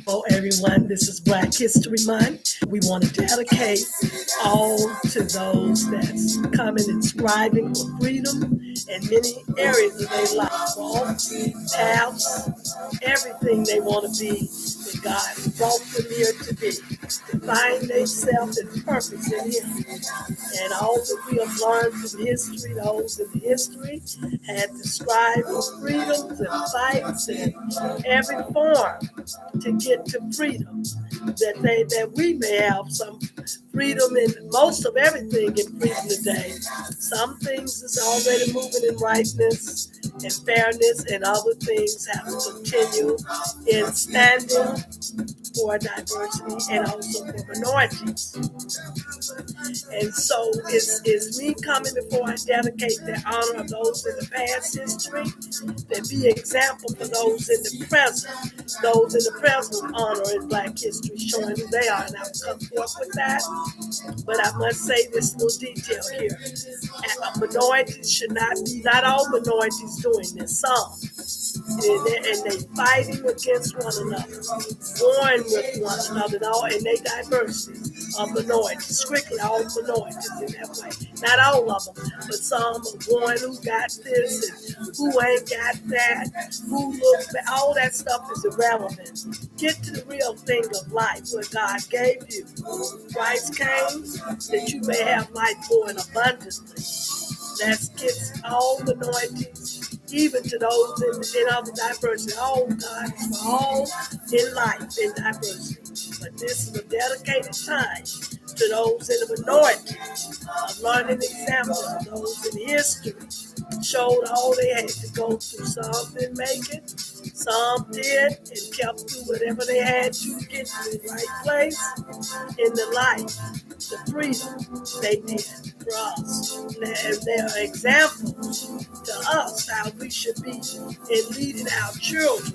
Everyone, this is Black History Month. We want to dedicate all to those that's coming and striving for freedom in many areas of their life, all paths, everything they want to be that God brought them here to be, to find themselves and purpose in Him. And all that we have learned from history, those in history had to strive for freedoms and fights in every form to get to freedom. That we may have some freedom in most of everything in freedom today. Some things is already moving in rightness and fairness, and other things have to continue in standing for diversity and also for minorities. And so it's me coming before I dedicate the honor of those in the past history, that be example for those in the present. Those in the present honor in Black history, showing who they are. And I'll come forth with that. But I must say this little detail here. Minorities should not be, not all minorities doing this. Some. And they fighting against one another, warring with one another, and they diversity of minorities, strictly all minorities in that way. Not all of them, but some are warring who got this and who ain't got that, who looks back. All that stuff is irrelevant. Get to the real thing of life, what God gave you. Christ came that you may have life more and abundantly. That gets all minorities, even to those in other diversity. All God is for all in life in diversity. But this is a dedicated time to those in the minority of learning examples of those in history. Showed all they had to go through. Some didn't make it, some did, and kept through whatever they had to get to the right place in the life, the freedom they did for us. And they are examples to us how we should be in leading our children,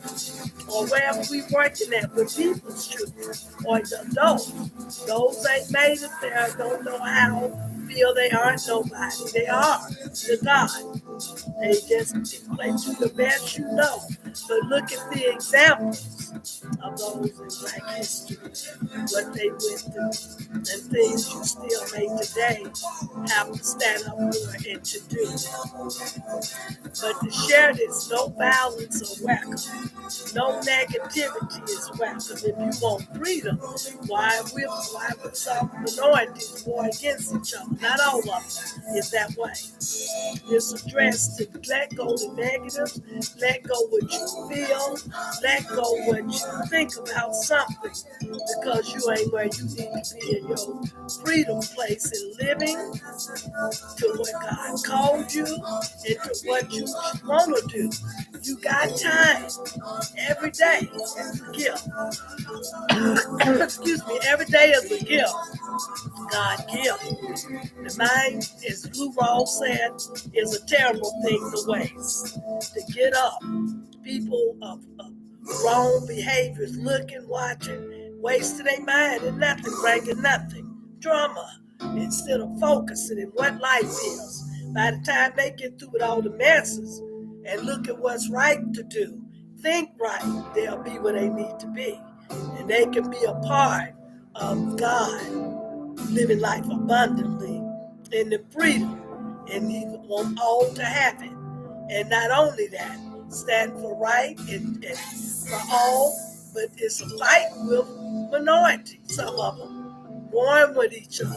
or wherever we working at with people's children, or the adults. Those ain't made it there, don't know how, feel they aren't nobody. They are to God. They just play to the best you know. But look at the examples of those in Black history, what they went through, and things you still may today have to stand up for and to do. But to share this, no violence is welcome. No negativity is welcome. If you want freedom, why would some minorities war against each other? Not all of them is that way. It's addressed to let go the negatives, let go what you feel, let go what you think about something, because you ain't where you need to be in your freedom place in living to what God called you and to what you want to do. You got time every day is a gift. Excuse me, every day is a gift. God gives. The mind, as Lou Rawls said, is a terrible thing to waste. To get up, people of wrong behaviors, looking, watching, wasting their mind and nothing, bringing nothing. Drama, instead of focusing in what life is. By the time they get through with all the messes and look at what's right to do, think right, they'll be where they need to be. And they can be a part of God living life abundantly in the freedom, and He wants all to have it. And not only that, stand for right and for all, but it's a fight with minorities, some of them, warring with each other,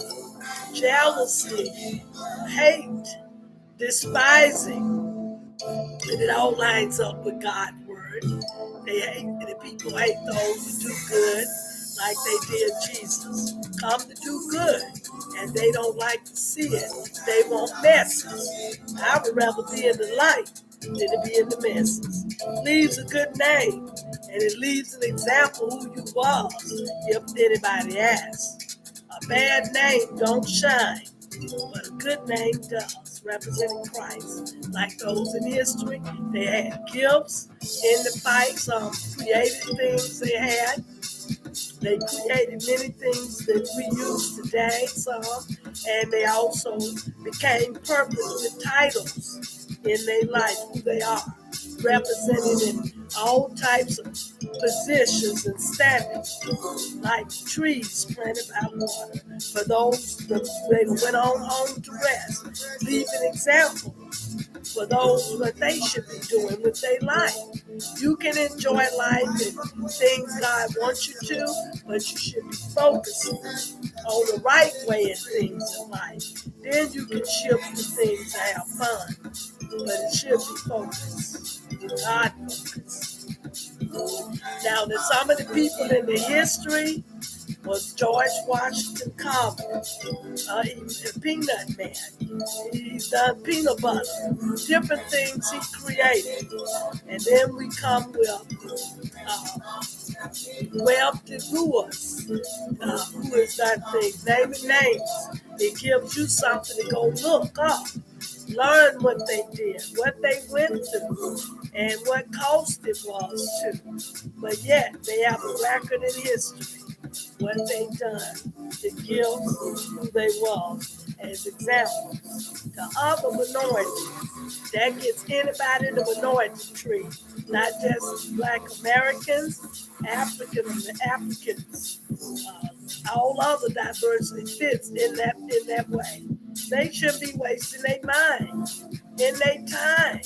jealousy, hate, despising, and it all lines up with God's word. They hate, the people hate those who do good, like they did Jesus. Come to do good, and they don't like to see it. They want messes. I would rather be in the light than to be in the messes. Leaves a good name, and it leaves an example who you was, if anybody asks. A bad name don't shine, but a good name does, representing Christ. Like those in history, they had gifts in the fight, some created things they had. They created many things that we use today, some, and they also became purpose with titles in their life, who they are, represented in all types of positions and standings, like trees planted by water. For those that they went on home to rest, leave an example for those what they should be doing with their life. You can enjoy life and things God wants you to, but you should be focusing on the right way in things in life. Then you can shift to things to have fun, but it should be focused, God focused. Now, there's some of the people in the history was George Washington Carver, he's a peanut man. He's done peanut butter, different things he created. And then we come with wealthy Lewis, who has done things, naming names. It gives you something to go look up, learn what they did, what they went through, and what cost it was to. But yet, they have a record in history, what they done to give who they was as examples to other minorities. That gets anybody in the minority tree, not just Black Americans, Africans, all other diversity fits in that way. They shouldn't be wasting their mind and their time,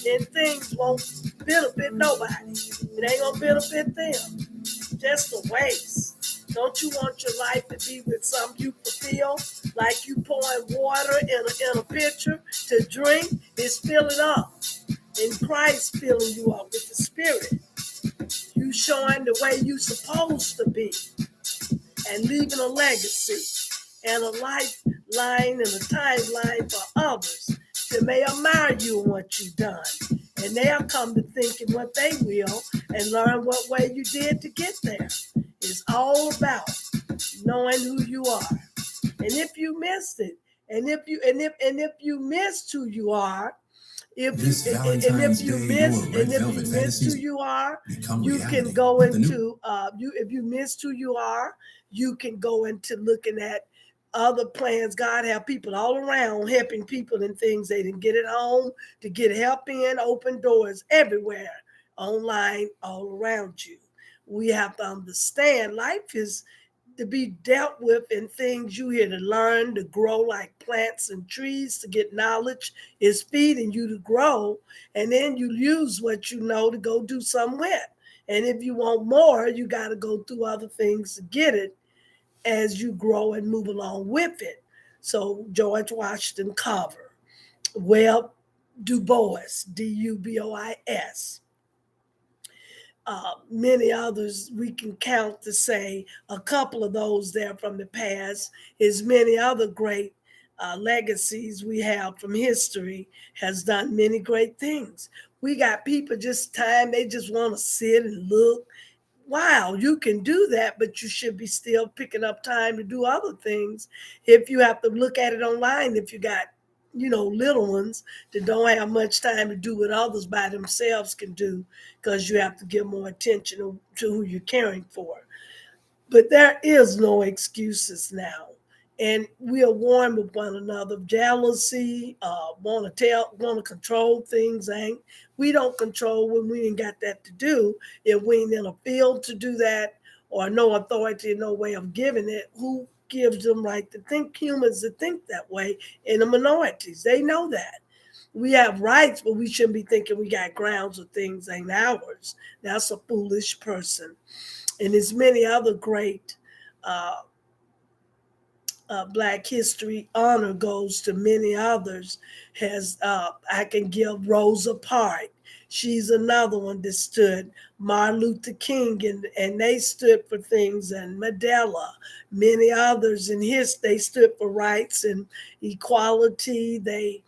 and things won't benefit nobody. It ain't gonna benefit them. Just a waste. Don't you want your life to be with something you fulfill? Like you pouring water in a pitcher to drink, it's filling up. And Christ filling you up with the Spirit. You showing the way you supposed to be and leaving a legacy and a lifeline and a timeline for others that may admire you and what you've done. And they'll come to thinking what they will and learn what way you did to get there. It's all about knowing who you are. And if you missed it, and if you missed who you are, if you miss who you are, you can go into if you missed who you are, you can go into looking at other plans. God have people all around helping people in things they didn't get at home to get help in, open doors everywhere, online, all around you. We have to understand life is to be dealt with in things you here to learn, to grow like plants and trees, to get knowledge is feeding you to grow. And then you use what you know to go do something with. And if you want more, you got to go through other things to get it as you grow and move along with it. So George Washington Carver, well, Du Bois, Dubois, many others we can count to say a couple of those there from the past. Is many other great legacies we have from history has done many great things. We got people just time they just want to sit and look. Wow, you can do that, but you should be still picking up time to do other things. If you have to look at it online, if you got little ones that don't have much time to do what others by themselves can do, because you have to give more attention to who you're caring for. But there is no excuses now. And we are warned with one another. Jealousy, want to control things. Ain't we don't control when we ain't got that to do. If we ain't in a field to do that, or no authority, no way of giving it, who gives them right to think? Humans that think that way in the minorities, they know that. We have rights, but we shouldn't be thinking we got grounds or things ain't ours. That's a foolish person. And there's many other great uh, Black history honor goes to many others. I can give Rosa Parks. She's another one that stood. Martin Luther King, and they stood for things, and Mandela, many others in they stood for rights and equality. They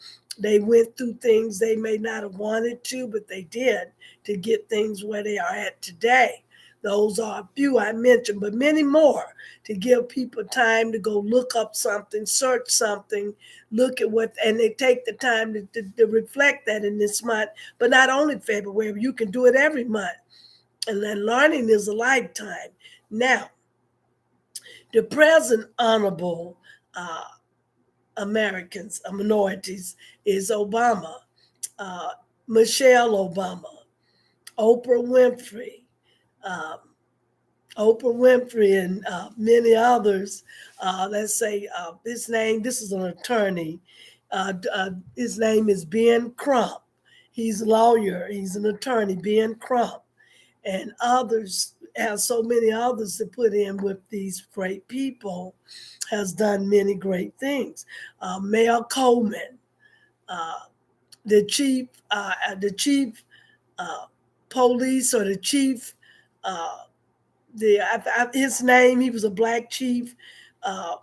went through things they may not have wanted to, but they did to get things where they are at today. Those are a few I mentioned, but many more to give people time to go look up something, search something, look at what, and they take the time to reflect that in this month. But not only February, you can do it every month. And then learning is a lifetime. Now, the present honorable Americans, minorities, is Obama, Michelle Obama, Oprah Winfrey, um, Oprah Winfrey, and many others. Let's say his name. This is an attorney. His name is Ben Crump. He's a lawyer. He's an attorney. Ben Crump, and others have so many others to put in with these great people. Has done many great things. Mayor Coleman, uh, the chief uh, police or the chief. Uh, his name. He was a black chief. Uh,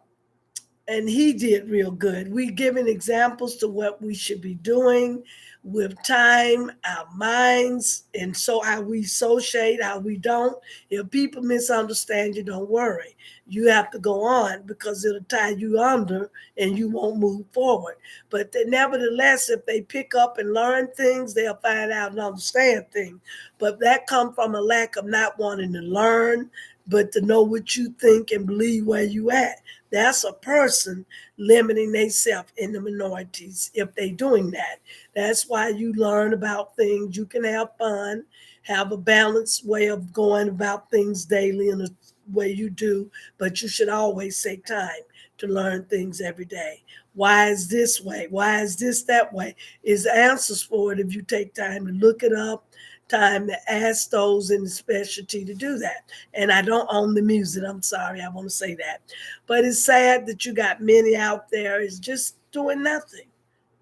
and he did real good. We giving examples to what we should be doing with time, our minds, and so how we associate, how we don't. If people misunderstand you, don't worry. You have to go on because it'll tie you under and you won't move forward. But nevertheless, if they pick up and learn things, they'll find out and understand things. But that comes from a lack of not wanting to learn, but to know what you think and believe where you at. That's a person limiting themselves in the minorities if they doing that. That's why you learn about things. You can have fun, have a balanced way of going about things daily in a way you do, but you should always take time to learn things every day. Why is this way? Why is this that way? Is answers for it if you take time to look it up, time to ask those in the specialty to do that. And I don't own the music. I'm sorry. I want to say that. But it's sad that you got many out there is just doing nothing.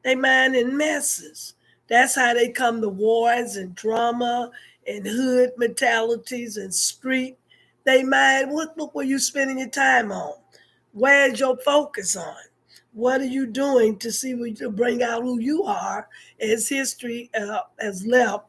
They mind in messes. That's how they come to wars and drama and hood mentalities and street. They mind, what look where you spending your time on? Where's your focus on? What are you doing to see what to bring out who you are as history has left?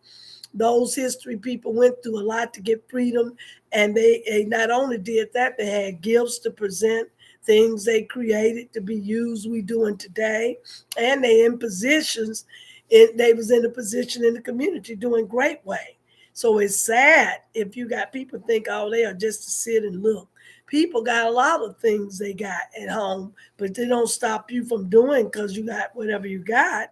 Those history people went through a lot to get freedom, and they not only did that, they had gifts to present, things they created to be used we doing today, and they in positions. They was in a position in the community doing great way. So it's sad if you got people think, oh, they are just to sit and look. People got a lot of things they got at home, but they don't stop you from doing because you got whatever you got.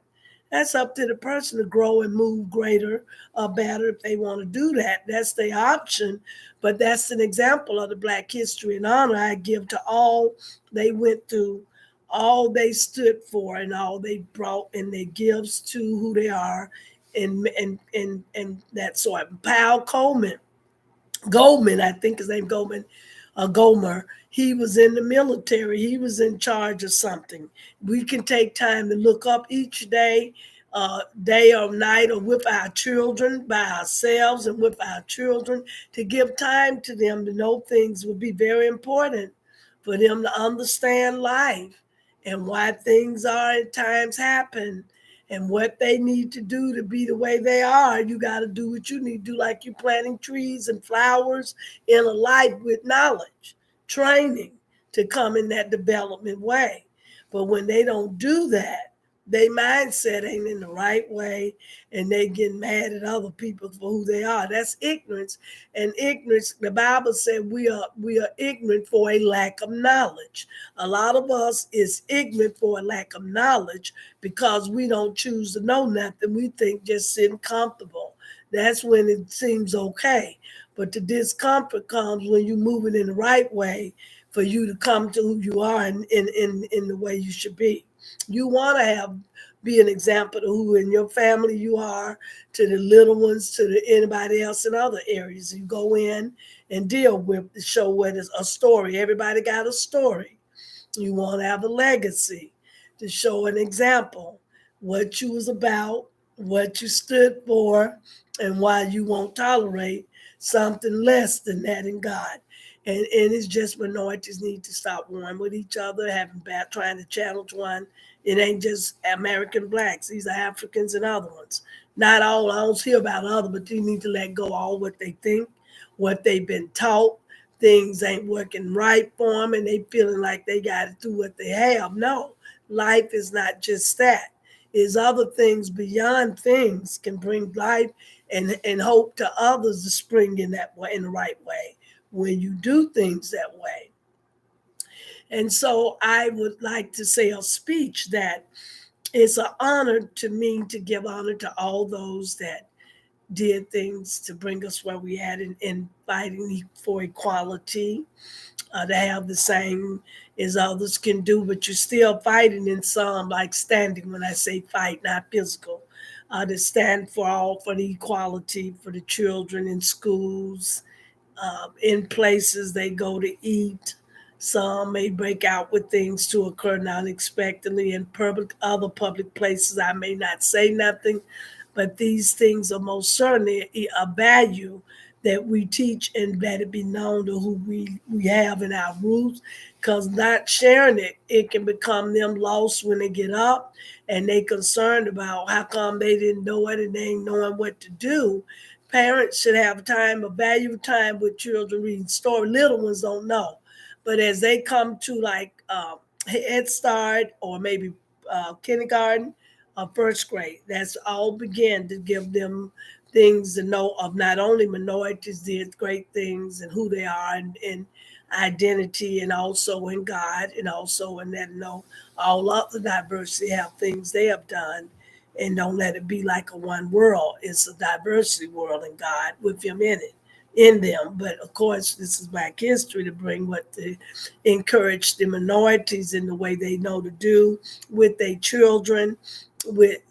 That's up to the person to grow and move greater or better if they want to do that. That's their option. But that's an example of the Black history and honor I give to all they went through, all they stood for, and all they brought in their gifts to who they are, and that sort. Powell Coleman Goldman, I think his name Goldman, Gomer. He was in the military. He was in charge of something. We can take time to look up each day, day or night, or with our children, by ourselves, and with our children to give time to them to know things would be very important for them to understand life and why things are at times happen and what they need to do to be the way they are. You got to do what you need to do, like you planting trees and flowers in a life with knowledge, training to come in that development way. But when they don't do that, their mindset ain't in the right way, and they get mad at other people for who they are. That's ignorance. And ignorance, the Bible said we are ignorant for a lack of knowledge. A lot of us is ignorant for a lack of knowledge because we don't choose to know nothing. We think just sitting comfortable. That's when it seems okay. But the discomfort comes when you're moving in the right way for you to come to who you are in the way you should be. You want to have be an example to who in your family you are, to the little ones, to anybody else in other areas. You go in and deal with the show what is a story. Everybody got a story. You want to have a legacy to show an example, what you was about, what you stood for, and why you won't tolerate something less than that in God. And it's just minorities need to stop warring with each other, having bad, trying to challenge one. It ain't just American blacks; these are Africans and other ones. Not all. I don't hear about other, but you need to let go all what they think, what they've been taught. Things ain't working right for them, and they feeling like they got to do what they have. No, life is not just that. Is other things beyond things can bring life and hope to others to spring in that way, in the right way when you do things that way. And so I would like to say a speech that it's an honor to me to give honor to all those that did things to bring us where we at in fighting for equality, to have the same as others can do, but you're still fighting in some, like standing. When I say fight, not physical, to stand for all, for the equality for the children in schools, in places they go to eat. Some may break out with things to occur unexpectedly in public, other public places. I may not say nothing, but these things are most certainly a value that we teach and let it be known to who we have in our roots. Because not sharing it, it can become them lost when they get up and they concerned about how come they didn't know it and they ain't knowing what to do. Parents should have time, a value time with children reading stories. Little ones don't know. But as they come to like Head Start or maybe kindergarten or first grade, that's all begin to give them things to know of not only minorities did great things and who they are and identity and also in God and also in that know all of the diversity have things they have done and don't let it be like a one world. It's a diversity world in God with Him in it, in them. But of course, this is Black history to bring what to encourage the minorities in the way they know to do with their children. With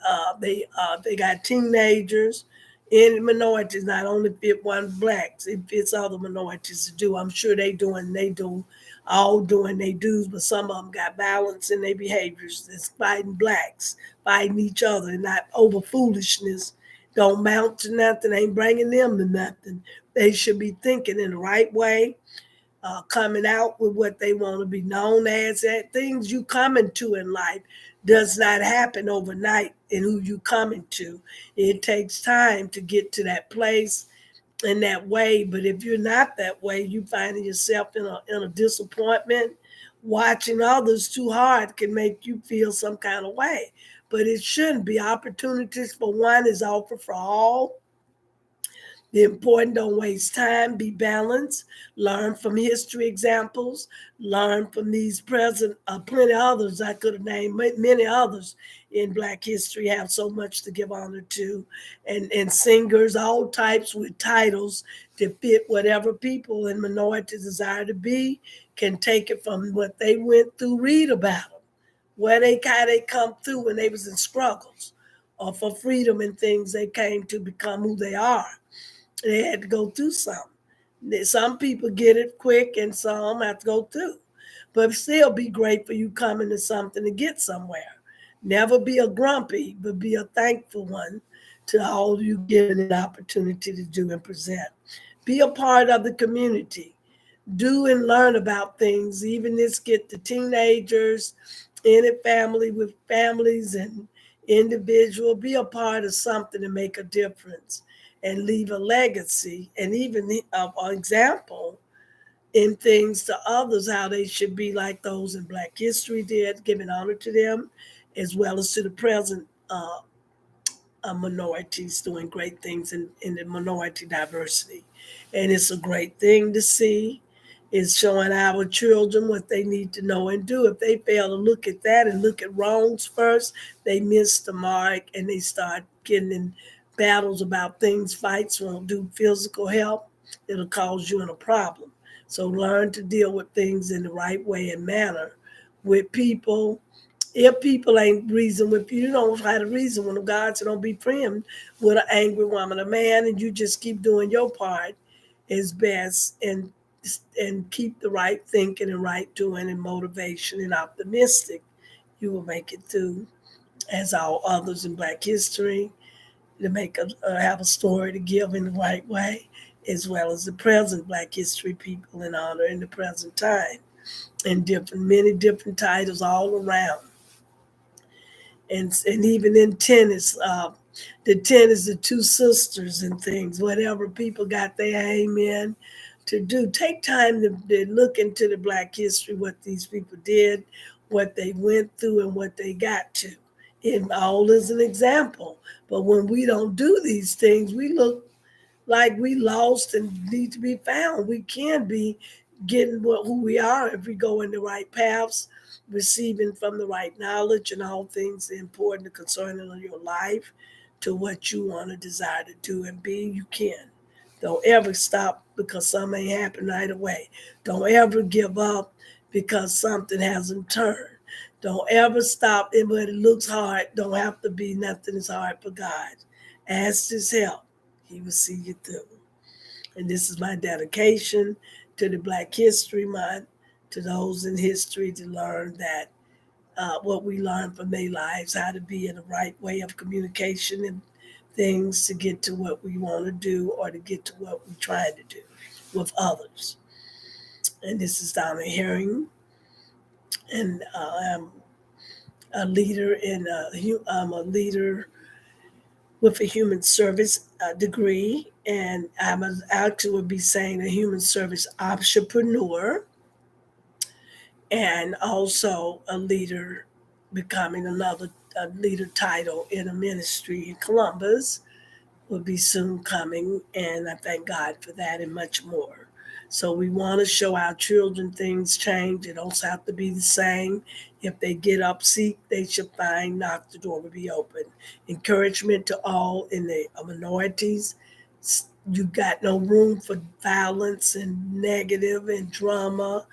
they got teenagers in minorities. Not only fit one blacks, it fits other minorities to do. I'm sure they do all doing they dues, but some of them got balance in their behaviors. That's fighting blacks, fighting each other, and not over foolishness. Don't mount to nothing, ain't bringing them to nothing. They should be thinking in the right way, coming out with what they want to be known as. That things you coming to in life does not happen overnight in who you coming to. It takes time to get to that place in that way. But if you're not that way, you finding yourself in a disappointment. Watching others too hard can make you feel some kind of way. But it shouldn't be. Opportunities for one is offered for all. The important, don't waste time, be balanced, learn from history examples, learn from these present, plenty others I could have named, many others in Black history have so much to give honor to, and singers, all types with titles to fit whatever people and minorities desire to be, can take it from what they went through, read about them, where how they come through when they was in struggles, or for freedom and things they came to become who they are. They had to go through something. Some people get it quick and some have to go through. But still be grateful you coming to something to get somewhere. Never be a grumpy, but be a thankful one to all you given an opportunity to do and present. Be a part of the community. Do and learn about things. Even this get the teenagers in a family with families and individual. Be a part of something to make a difference and leave a legacy and even an example in things to others how they should be like those in Black history did, giving honor to them as well as to the present minorities doing great things in the minority diversity. And it's a great thing to see. It's showing our children what they need to know and do. If they fail to look at that and look at wrongs first, they miss the mark and they start getting in battles about things. Fights won't do physical help, it'll cause you in a problem. So learn to deal with things in the right way and manner with people. If people ain't reason with you, you don't try to reason with them. God said, don't be friends with an angry woman, a man, and you just keep doing your part is best and keep the right thinking and right doing and motivation and optimistic. You will make it through, as all others in Black history, to make have a story to give in the right way, as well as the present Black history people in honor in the present time, and many different titles all around. And even in tennis, the tennis, the two sisters and things, whatever people got their aim in to do. Take time to look into the Black history, what these people did, what they went through, and what they got to. It all is an example. But when we don't do these things, we look like we lost and need to be found. We can be getting who we are if we go in the right paths, receiving from the right knowledge and all things important concerning your life to what you want to desire to do. And B, you can. Don't ever stop because something ain't happen right away. Don't ever give up because something hasn't turned. Don't ever stop and when it looks hard. Don't have to be nothing is hard for God. Ask His help. He will see you through. And this is my dedication to the Black History Month, to those in history to learn that what we learn from their lives, how to be in the right way of communication and things to get to what we want to do or to get to what we're trying to do with others. And this is Donna Herring, and I'm a leader I'm a leader with a human service degree, and actually would be saying a human service entrepreneur, and also a leader, becoming another a leader title in a ministry in Columbus will be soon coming, and I thank God for that and much more. So we want to show our children things change. It don't have to be the same. If they get up, seek, they should find, knock, the door will be open. Encouragement to all in the minorities. You got no room for violence and negative and drama.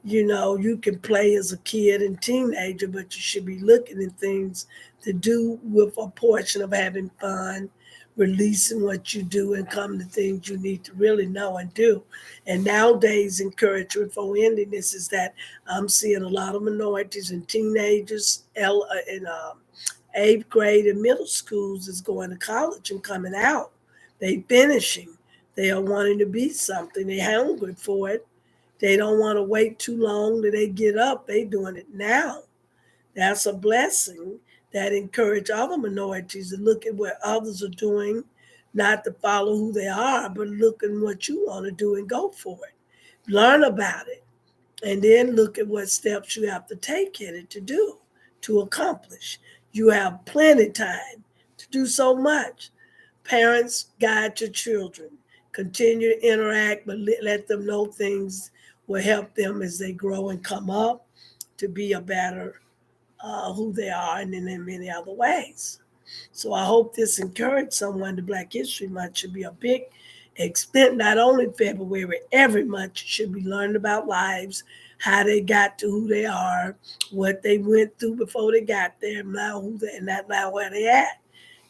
You know, you can play as a kid and teenager, but you should be looking at things to do with a portion of having fun, releasing what you do, and come to things you need to really know and do. And nowadays, encouragement for ending this is that I'm seeing a lot of minorities and teenagers in eighth grade and middle schools is going to college and coming out. They finishing. They are wanting to be something. They're hungry for it. They don't want to wait too long till they get up. They doing it now. That's a blessing that encourage other minorities to look at what others are doing, not to follow who they are, but look at what you want to do and go for it. Learn about it, and then look at what steps you have to take in it to do, to accomplish. You have plenty time to do so much. Parents, guide your children. Continue to interact, but let them know things will help them as they grow and come up to be a better who they are, and then in many other ways. So I hope this encouraged someone. The Black History Month should be a big extent, not only February, every month should be learning about lives, how they got to who they are, what they went through before they got there, and now who they, and not now where they at.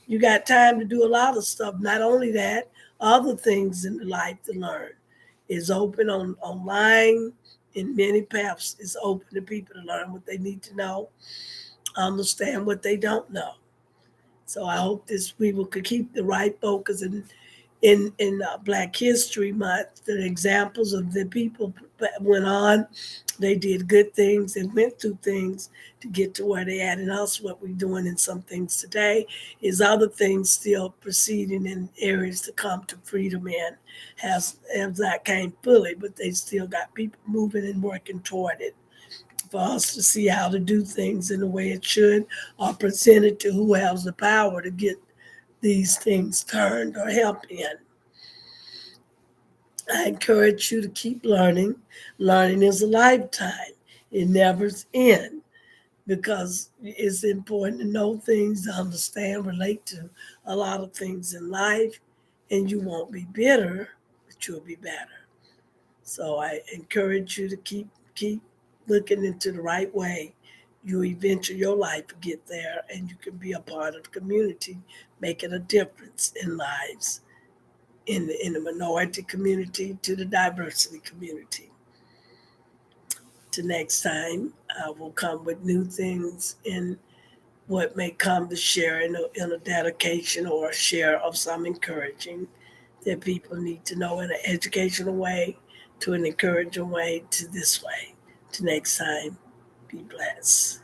You got time to do a lot of stuff. Not only that, other things in life to learn. Is open on online in many paths. It's open to people to learn what they need to know, understand what they don't know. So I hope this people could keep the right focus in Black History Month. The examples of the people that went on, they did good things and went through things to get to where they at. And us, what we're doing in some things today is other things still proceeding in areas to come to freedom in. Has not came fully, but they still got people moving and working toward it for us to see how to do things in the way it should, or present it to who has the power to get these things turned or help in. I encourage you to keep learning. Learning is a lifetime. It never ends because it's important to know things, to understand, relate to a lot of things in life, and you won't be bitter, but you'll be better. So I encourage you to keep looking into the right way. You eventually your life will get there, and you can be a part of the community, making a difference in lives in the minority community to the diversity community. To next time, I will come with new things in what may come to share in a dedication or a share of some encouraging that people need to know in an educational way, to an encouraging way, to this way. To next time, be blessed.